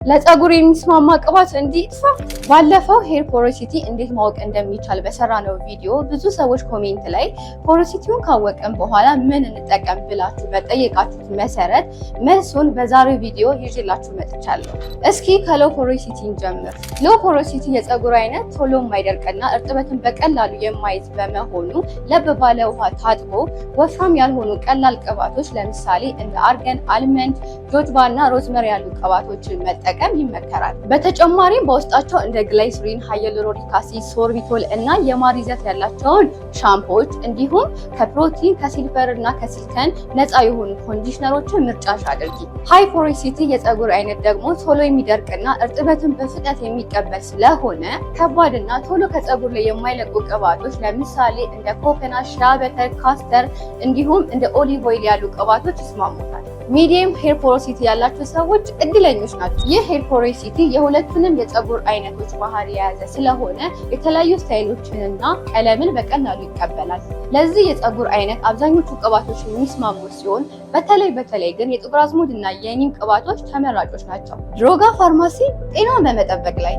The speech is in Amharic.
ለፀጉር የሚስማማ ቅባት እንዲጥፋ ባለፈው ሄር ፖሮሲቲ እንዴት ማወቅ እንደሚቻል በሰራነው ቪዲዮ ብዙ ሰዎች ኮሜንት ላይ ፖሮሲቲውን ካወቀን በኋላ ምን እንጠቀም ብላችሁ በጠየቃችሁት መሰረት መልሱን በዛሬው ቪዲዮ ይዤላችሁ መጥቻለሁ። እስኪ ከሎ ፖሮሲቲ እንጀምር። ሎ ፖሮሲቲ የፀጉር አይነት ቶሎ የማይደርቅና እርጥበትን በቀላሉ የማይዝ በመሆኑ ለብ ባለ ውሃ ታጥቦ ወፍራም ያልሆኑ ቀላል ቅባቶች ለምሳሌ እንደ አርገን፣ አልመንድ፣ ጆጆባ እና ሮዝመሪ ያሉ ቅባቶችን መጠቀም ይመከራል። በተጨማሪም በውስጣቸው እንደ ግላይሰሪን፣ ሃይሉሮኒክ አሲድ፣ ሶርቢቶል እና የማር ይዘት ያላቸውን ሻምፖዎች እንዲሁም ከፕሮቲን ከሲልቨር እና ከሲልከን ነፃ የሆኑ ኮንዲሽነሮችን ምርጫሽ አድርጊ። ሃይ ፖሮሲቲ የፀጉር አይነት ደግሞ ቶሎ የሚደርቅና እርጥበትን በፍጥነት የሚቀበል ስለሆነ ከባድና ቶሎ ከፀጉር ላይ የማይለቁ ቅባቶች ለምሳሌ እንደ ኮኮናት፣ ሺያ በተር፣ ካስተር እንዲሁም እንደ ኦሊቭ ኦይል ያሉ ቅባቶች ይስማሙታል። ሚዲየም ሄር ፖሮሲቲ ያላቸው ሰዎች እድለኞች ናቸው። ይህ ሄር ፖሮሲቲ የሁለቱንም የፀጉር አይነቶች ባህሪ የያዘ ስለሆነ የተለያዩ ስታይሎችንና ቀለምን በቀላሉ ይቀበላል። ለዚህ የፀጉር አይነት አብዛኞቹ ቅባቶች የሚስማሙ ሲሆን በተለይ ግን የጥቁር አዝሙድ እና የኒም ቅባቶች ተመራጮች ናቸው። ድሮጋ ፋርማሲ ጤናን በመጠበቅ ላይ